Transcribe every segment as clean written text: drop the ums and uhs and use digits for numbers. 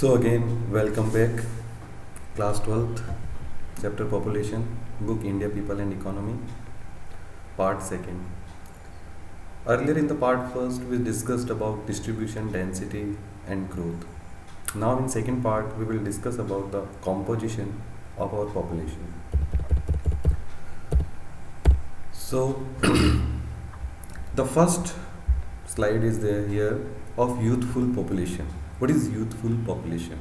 So again, welcome back. Class 12th, chapter population, book India, People and Economy, part 2nd. Earlier in the part first, we discussed about distribution, density and growth. Now in second part, we will discuss about the composition of our population. So the first slide is there here of youthful population. What is youthful population?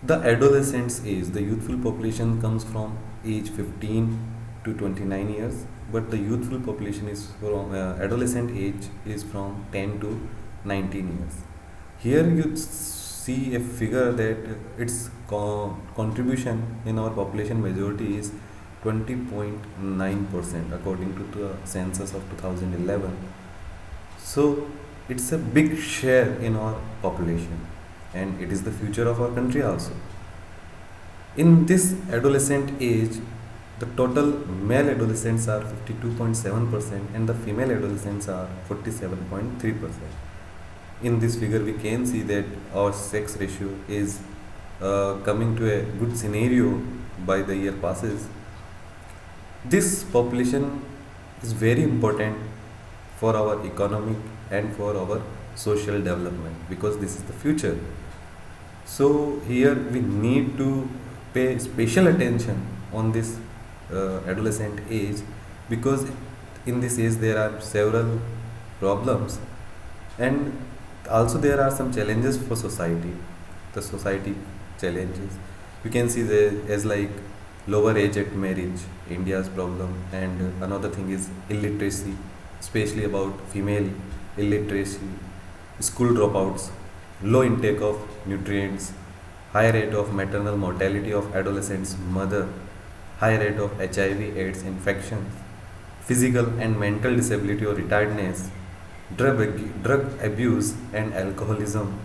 The adolescent's age, the youthful population comes from age 15 to 29 years, but the youthful population is from adolescent age is from 10 to 19 years. Here you see a figure that its contribution in our population majority is 20.9% according to the census of 2011. So it's a big share in our population and it is the future of our country also. In this adolescent age, the total male adolescents are 52.7% and the female adolescents are 47.3%. In this figure we can see that our sex ratio is coming to a good scenario by the year passes. This population is very important for our economic and for our social development because this is the future. So here we need to pay special attention on this adolescent age because in this age there are several problems and also there are some challenges for society. The society challenges you can see there as like lower age at marriage, India's problem, and another thing is illiteracy, especially about female illiteracy, school dropouts, low intake of nutrients, high rate of maternal mortality of adolescents mother, high rate of HIV AIDS infections, physical and mental disability or retiredness, drug abuse and alcoholism,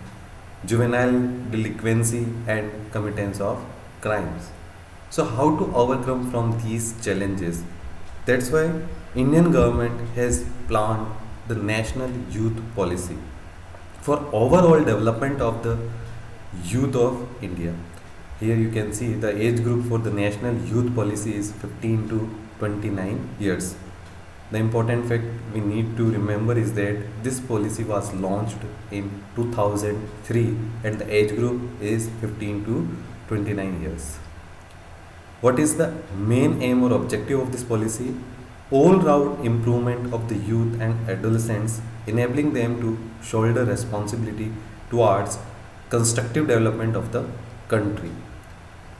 juvenile delinquency and committance of crimes. So how to overcome from these challenges? That's why Indian government has planned the National Youth Policy for overall development of the youth of India. Here you can see the age group for the National Youth Policy is 15 to 29 years. The important fact we need to remember is that this policy was launched in 2003 and the age group is 15 to 29 years. What is the main aim or objective of this policy? All-round improvement of the youth and adolescents, enabling them to shoulder responsibility towards constructive development of the country.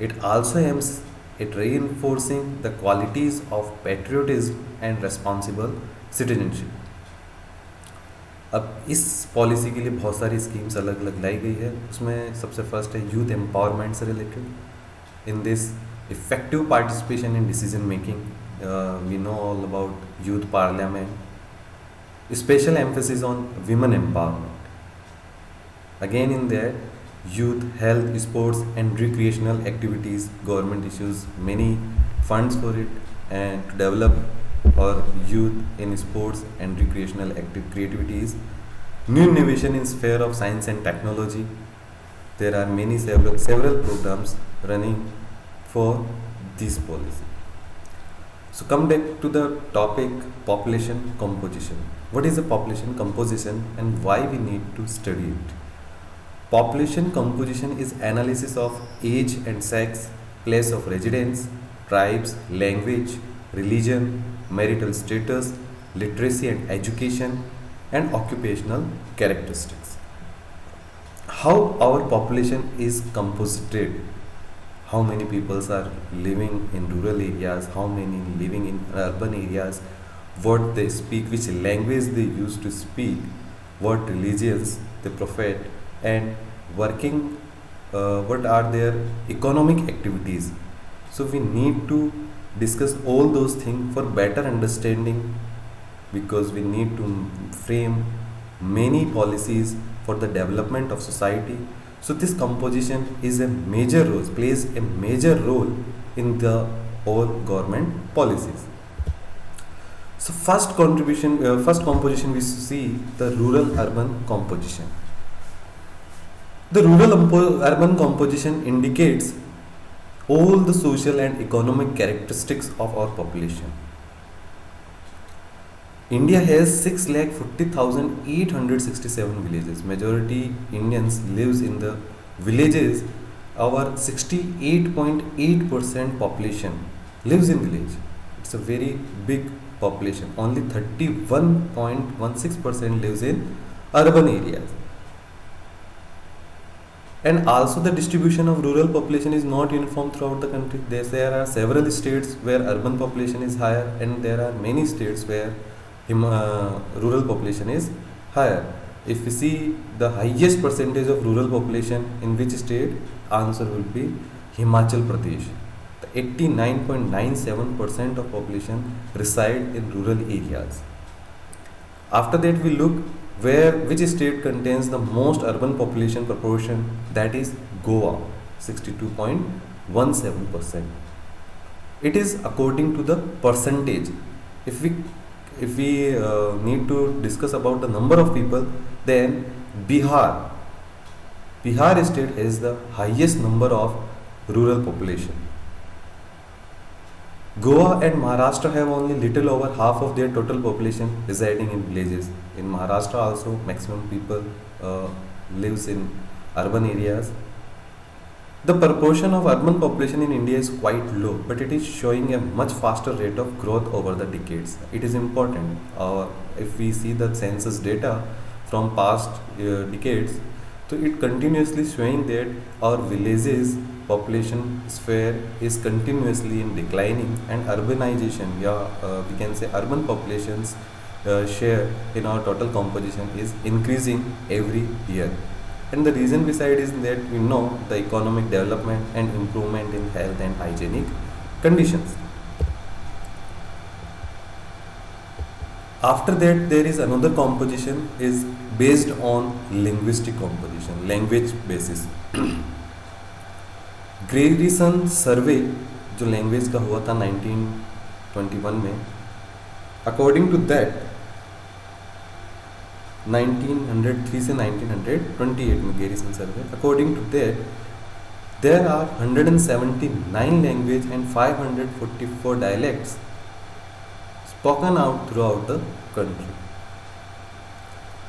It also aims at reinforcing the qualities of patriotism and responsible citizenship. अब इस policy के लिए बहुत सारी schemes अलग अलग लाई गई है. उसमें सबसे फर्स्ट है यूथ एम्पावरमेंट से related. In this effective participation in decision making, we know all about youth parliament, special emphasis on women empowerment. Again in there, youth health, sports and recreational activities, government issues many funds for it and to develop our youth in sports and recreational creativities. New innovation in sphere of science and technology. There are many several programs running for this policy. So come back to the topic population composition. What is the population composition and why we need to study it? Population composition is analysis of age and sex, place of residence, tribes, language, religion, marital status, literacy and education, and occupational characteristics. How our population is composited? How many people are living in rural areas, how many living in urban areas, what they speak, which language they used to speak, what religions they profess, and working, what are their economic activities. So we need to discuss all those things for better understanding because we need to frame many policies for the development of society. So this composition is a major role, plays a major role in the all government policies. So first composition we see the rural urban composition. The urban composition indicates all the social and economic characteristics of our population. India has 6,40,867 villages. Majority Indians lives in the villages. Our 68.8% population lives in village. It's a very big population. Only 31.16% lives in urban areas. And also the distribution of rural population is not uniform throughout the country. There are several states where urban population is higher, and there are many states where rural population is higher. If we see the highest percentage of rural population in which state, answer will be Himachal Pradesh. The 89.97% of population reside in rural areas. After that, we look which state contains the most urban population proportion, that is Goa, 62.17%. It is according to the percentage. If we need to discuss about the number of people, then Bihar state has the highest number of rural population. Goa and Maharashtra have only little over half of their total population residing in villages. In Maharashtra also, maximum people lives in urban areas. The proportion of urban population in India is quite low, but it is showing a much faster rate of growth over the decades. It is important. If we see the census data from past decades, so it continuously showing that our villages population sphere is continuously in declining, and urbanization, we can say urban populations share in our total composition is increasing every year. And the reason beside is that we know the economic development and improvement in health and hygienic conditions. After that, there is another composition is based on linguistic composition, language basis. ग्रेरिसन सर्वे जो language का हुआ था 1921 में, according to that 1903 से 1928 में Grierson survey, according to that there are 179 language and 544 dialects spoken out throughout the country.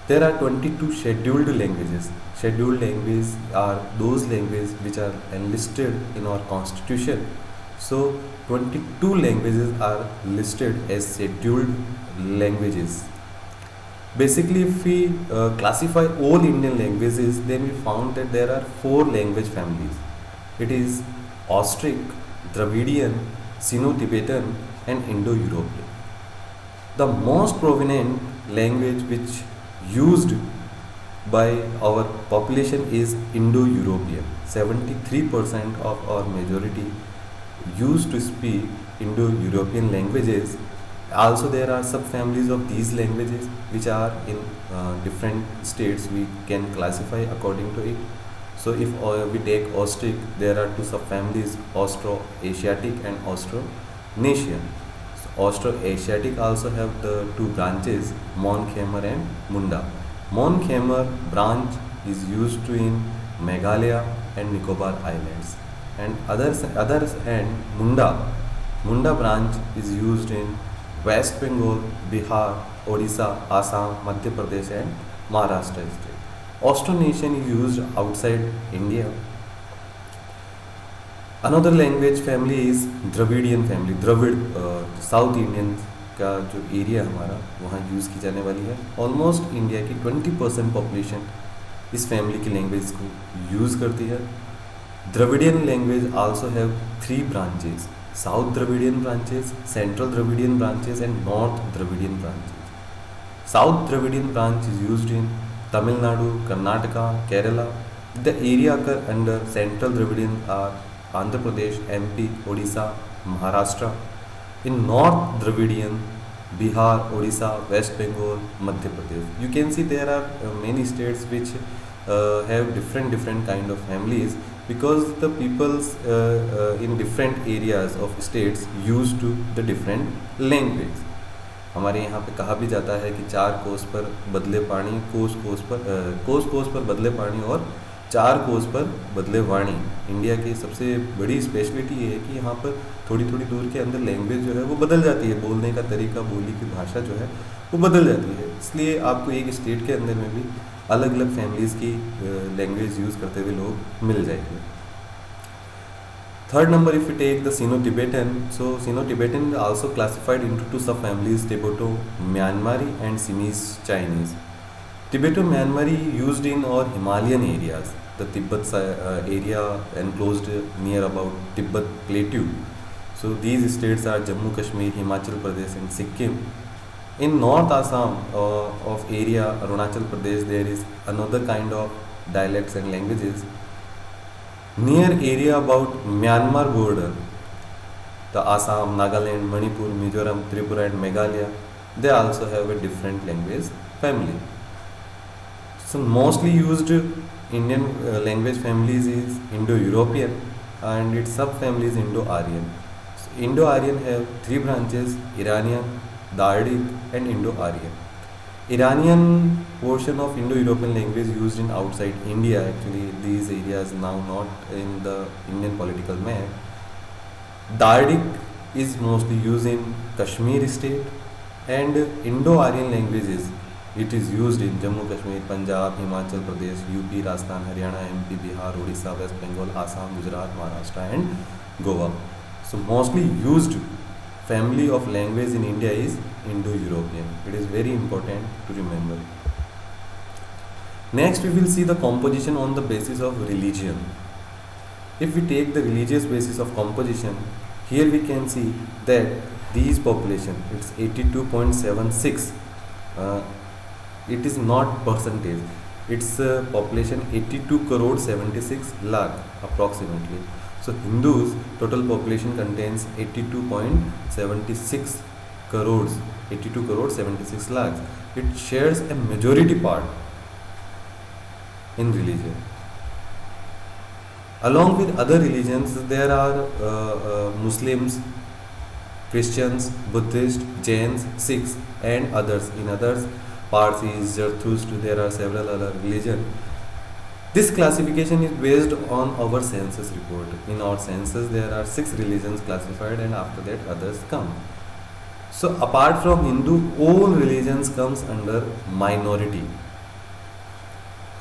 There are 22 scheduled languages. Scheduled languages are those languages which are enlisted in our constitution. So 22 languages are listed as scheduled languages. Basically, if we classify all Indian languages, then we found that there are 4 language families. It is Austric, Dravidian, Sino-Tibetan and Indo-European. The most prominent language which used by our population is Indo-European. 73% of our majority used to speak Indo-European languages. Also, there are sub-families of these languages which are in different states. We can classify according to it. So, if we take Austric, there are 2 sub-families, Austro-Asiatic and Austronesian. Austro-Asiatic also have the 2 branches, Mon-Khmer and Munda. Mon-Khmer branch is used to in Meghalaya and Nicobar Islands, and others and Munda branch is used in West Bengal, Bihar, Odisha, Assam, Madhya Pradesh and Maharashtra state. Austronesian is used outside India. Another language family is Dravidian family. Dravid south Indian का जो area हमारा वहाँ use की जाने वाली है. Almost India की 20% population इस फैमिली की लैंग्वेज को यूज़ करती है. Dravidian language also have 3 branches, south Dravidian branches, central Dravidian branches and north Dravidian branches. South Dravidian branch is used in Tamil Nadu, Karnataka, Kerala. The area under central Dravidian are Andhra Pradesh, MP, Odisha, Maharashtra. In North Dravidian, Bihar, Odisha, West Bengal, Madhya Pradesh. You can see there are many states which have different kind of families, because the peoples in different areas of states used to the different language. हमारे यहाँ पे कहा भी जाता है कि 4 कोस पर बदले पानी, कोस कोस पर बदले पानी और 4 कोस पर बदले वाणी। इंडिया की सबसे बड़ी स्पेशलिटी ये है कि यहाँ पर थोड़ी थोड़ी दूर के अंदर लैंग्वेज जो है वो बदल जाती है, बोलने का तरीका, बोली की भाषा जो है वो बदल जाती है। इसलिए आपको एक स्टेट के अंदर में भी अलग अलग फैमिलीज़ की लैंग्वेज यूज़ करते हुए लोग मिल जाएंगे। Third number, if we take the Sino-Tibetan, so Sino-Tibetan is also classified into two sub-families, Tibeto-Myanmari and Simese Chinese. Tibeto-Myanmari used in our Himalayan areas, the Tibet area enclosed near about Tibet Plateau. So these states are Jammu Kashmir, Himachal Pradesh and Sikkim. In North Assam of area, Arunachal Pradesh, there is another kind of dialects and languages. Near area about Myanmar border, the Assam, Nagaland, Manipur, Mizoram, Tripura and Meghalaya, they also have a different language family. So mostly used Indian language families is Indo-European and its subfamily is Indo-Aryan. So Indo-Aryan have three branches: Iranian, Dardic and Indo-Aryan. Iranian portion of Indo-European language used in outside India. Actually, these areas now not in the Indian political map. Dardic is mostly used in Kashmir state, and Indo-Aryan languages it is used in Jammu Kashmir, Punjab, Himachal Pradesh, UP, Rajasthan, Haryana, MP, Bihar, Odisha, West Bengal, Assam, Gujarat, Maharashtra and Goa. So mostly used family of language in India is Indo-European. It is very important to remember. Next, we will see the composition on the basis of religion. If we take the religious basis of composition, here we can see that these population, it's 82.76. It is not percentage. It's population 82 crore 76 lakh approximately. So Hindus total population contains 82.76 crores, 82 crore 76 lakhs. It shares a majority part in religion. Along with other religions, there are Muslims, Christians, Buddhists, Jains, Sikhs and others. In others, Parsis, Zarathustra, there are several other religions. This classification is based on our census report. In our census, there are 6 religions classified and after that others come. So apart from Hindu, all religions comes under minority.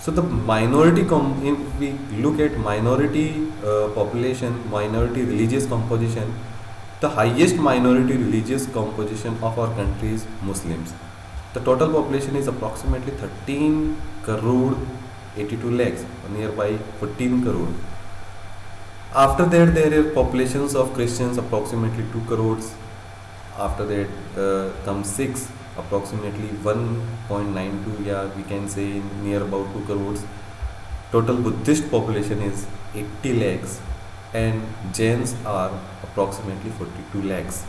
So the minority, if we look at minority population, minority religious composition, the highest minority religious composition of our country is Muslims. The total population is approximately 13 crore 82 lakhs, nearby 14 crore. After that, there are populations of Christians approximately 2 crores. After that comes Sikhs, approximately 1.92, yeah, we can say near about 2 crores. Total Buddhist population is 80 lakhs and Jains are approximately 42 lakhs.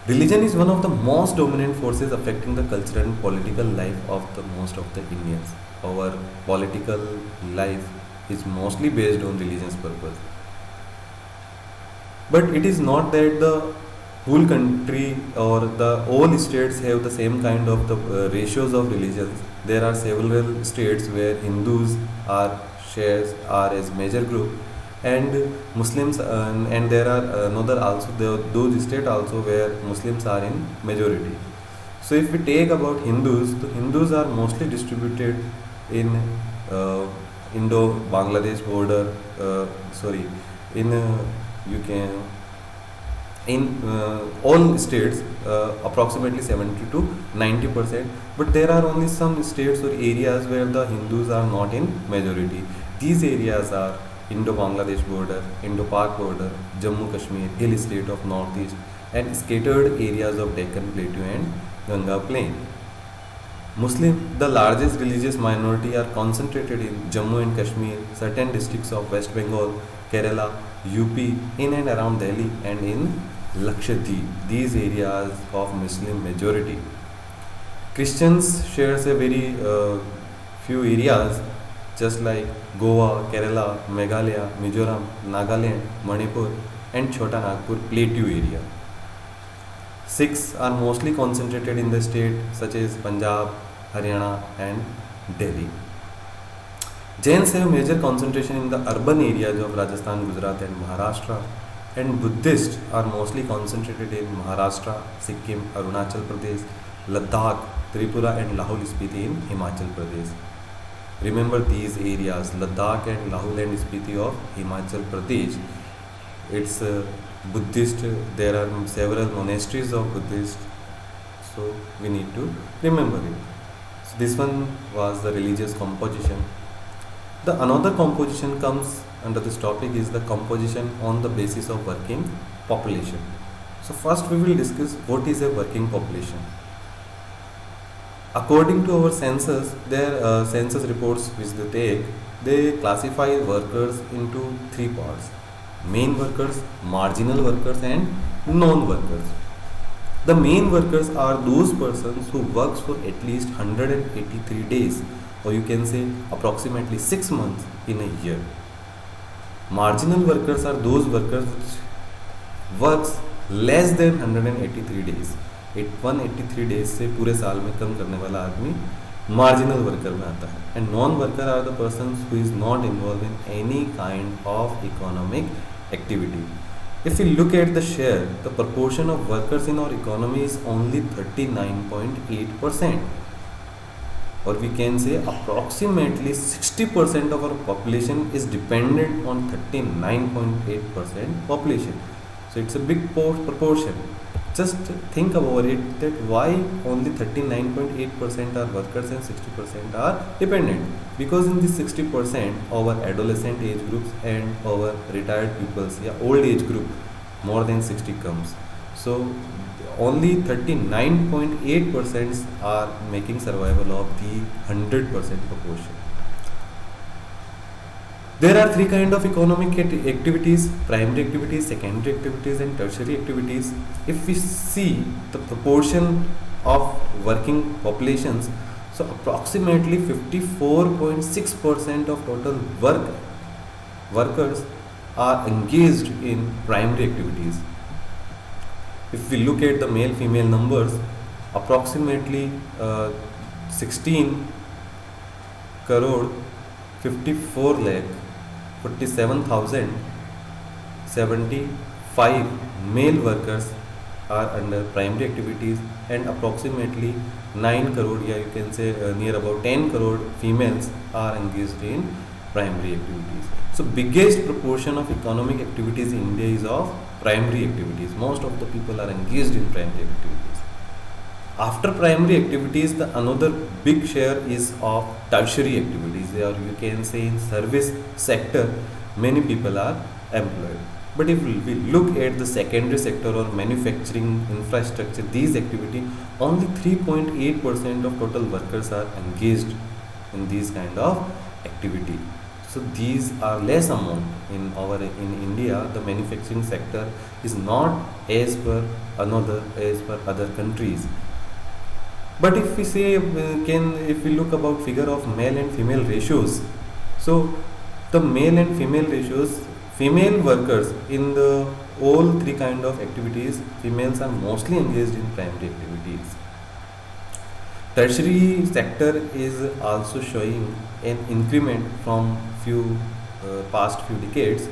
Religion is one of the most dominant forces affecting the cultural and political life of the most of the Indians. Our political life is mostly based on religious purpose. But it is not that the whole country or the all states have the same kind of the ratios of religions. There are several states where Hindus are shares are as major group and Muslims and there are another also those states also where Muslims are in majority. So if we take about Hindus, the Hindus are mostly distributed in Indo-Bangladesh border. In you can in all states approximately 70 to 90%. But there are only some states or areas where the Hindus are not in majority. These areas are Indo-Bangladesh border, Indo-Pak border, Jammu Kashmir, hill state of northeast and scattered areas of Deccan Plateau and Ganga plain. Muslim, the largest religious minority are concentrated in Jammu and Kashmir, certain districts of West Bengal, Kerala, UP, in and around Delhi and in Lakshadweep. These areas of Muslim majority. Christians shares a very few areas just like Goa, Kerala, Meghalaya, Mizoram, Nagaland, Manipur and Chota Nagpur Plateau area. Sikhs are mostly concentrated in the state such as Punjab, Haryana and Delhi. Jains have major concentration in the urban areas of Rajasthan, Gujarat and Maharashtra, and Buddhists are mostly concentrated in Maharashtra, Sikkim, Arunachal Pradesh, Ladakh, Tripura and Lahul Spiti in Himachal Pradesh. Remember these areas, Ladakh and Lahul and Spiti of Himachal Pradesh. It's Buddhist, there are several monasteries of Buddhist, so we need to remember it. So this one was the religious composition. The another composition comes under this topic is the composition on the basis of working population. So first we will discuss what is a working population. According to our census, their census reports which they take, they classify workers into three parts: main workers, marginal workers and non-workers. The main workers are those persons who works for at least 183 days, or you can say approximately 6 months in a year. Marginal workers are those workers which works less than 183 days. 183 days से पूरे साल में कम करने वाला आदमी marginal worker में आता है. And non-worker are the persons who is not involved in any kind of economic activity. If we look at the share, the proportion of workers in our economy is only 39.8%, or we can say approximately 60% of our population is dependent on 39.8% population. So it's a big proportion. Just think about it, that why only 39.8% are workers and 60% are dependent. Because in this 60%, our adolescent age groups and our retired pupils, old age group more than 60 comes. So only 39.8% are making survival of the 100% proportion. There are three kinds of economic activities: primary activities, secondary activities and tertiary activities. If we see the proportion of working populations, so approximately 54.6% of total workers are engaged in primary activities. If we look at the male female numbers, approximately 16 crore 54 lakh 47,075 male workers are under primary activities, and approximately 9 crore, you can say near about 10 crore females are engaged in primary activities. So biggest proportion of economic activities in India is of primary activities. Most of the people are engaged in primary activities. After primary activities, the another big share is of tertiary activities, or you can say in service sector many people are employed. But if we look at the secondary sector or manufacturing, infrastructure, these activity, only 3.8% of total workers are engaged in these kind of activity. So these are less amount in India. The manufacturing sector is not as per other countries. But if we say if we look about figure of male and female ratios, so the male and female ratios, female workers in the all three kind of activities, females are mostly engaged in primary activities. Tertiary sector is also showing an increment from past few decades.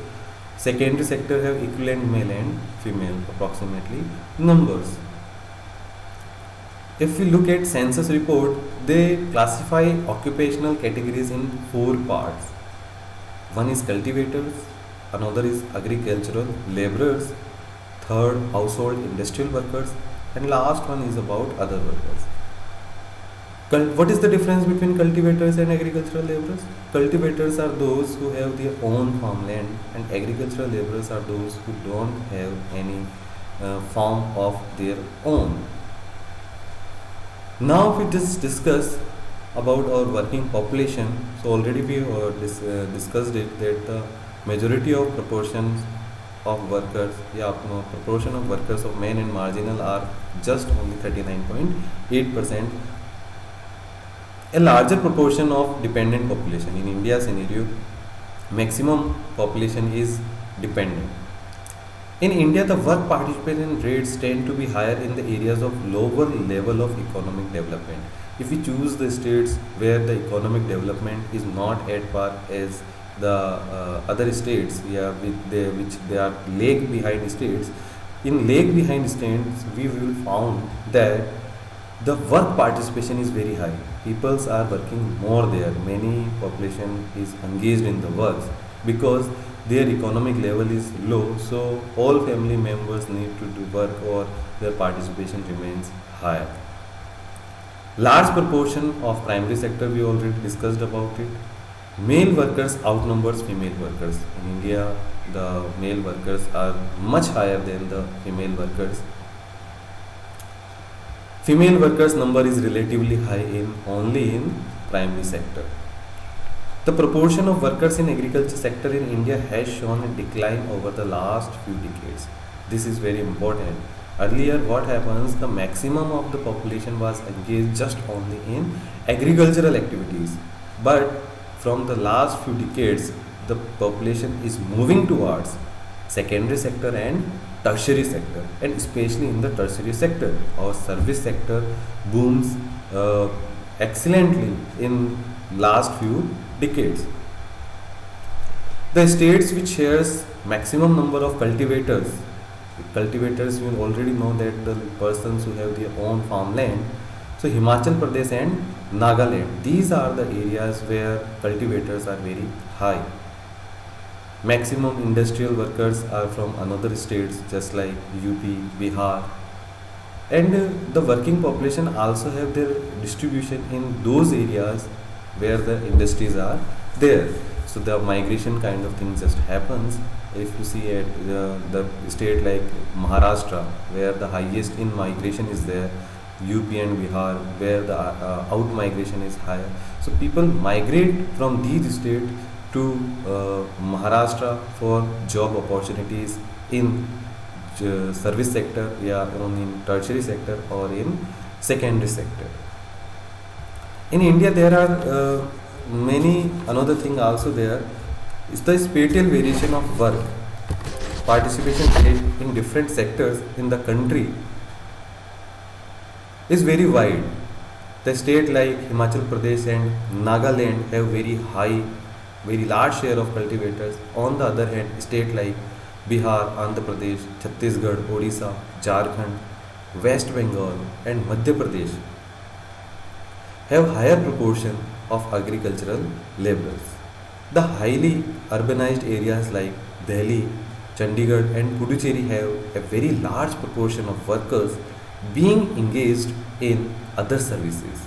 Secondary sector have equivalent male and female approximately numbers. If we look at census report, they classify occupational categories in 4 parts. One is cultivators, another is agricultural laborers, third household industrial workers, and last one is about other workers. What is the difference between cultivators and agricultural laborers? Cultivators are those who have their own farmland, and agricultural laborers are those who don't have any farm of their own. Now we just discuss about our working population. So already we discussed it, that the majority of proportions of workers, proportion of workers of men and marginal are just only 39.8%. A larger proportion of dependent population. In India scenario, maximum population is dependent. In India, the work participation rates tend to be higher in the areas of lower level of economic development. If we choose the states where the economic development is not at par as the other states, yeah, which they are lag behind states, in lag behind states, we will found that the work participation is very high. Peoples are working more there. Many population is engaged in the works because their economic level is low. So all family members need to do work or their participation remains high. Large proportion of primary sector we already discussed about it. Male workers outnumbers female workers. In India, the male workers are much higher than the female workers. Female workers number is relatively high in only in primary sector. The proportion of workers in agriculture sector in India has shown a decline over the last few decades. This is very important. Earlier, what happens? The maximum of the population was engaged just only in agricultural activities. But from the last few decades, the population is moving towards secondary sector and tertiary sector, and especially in the tertiary sector, our service sector booms excellently in last few decades. The states which shares maximum number of cultivators you already know that the persons who have their own farmland. So Himachal Pradesh and Nagaland, these are the areas where cultivators are very high. Maximum industrial workers are from another states just like UP, Bihar, and the working population also have their distribution in those areas where the industries are there. So the migration kind of thing just happens. If you see at the state like Maharashtra, where the highest in migration is there, UP and Bihar, where the out migration is higher. So people migrate from these states to Maharashtra for job opportunities in service sector, yeah, in tertiary sector or in secondary sector. In India, there are many another thing also there is the spatial variation of work participation rate in different sectors in the country is very wide. The state like Himachal Pradesh and Nagaland have very high, very large share of cultivators. On the other hand, state like Bihar, Andhra Pradesh, Chhattisgarh, Odisha, Jharkhand, West Bengal and Madhya Pradesh have higher proportion of agricultural laborers. The highly urbanized areas like Delhi, Chandigarh and Puducherry have a very large proportion of workers being engaged in other services.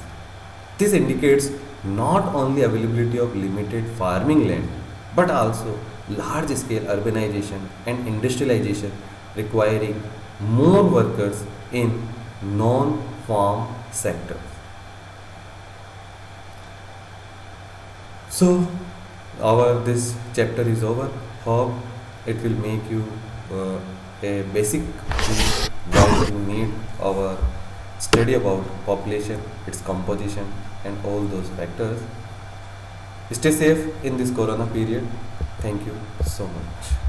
This indicates not only availability of limited farming land but also large scale urbanization and industrialization requiring more workers in non farm sectors. So, our this chapter is over. Hope it will make you a basic what you need our study about population, its composition, and all those factors. Stay safe in this corona period. Thank you so much.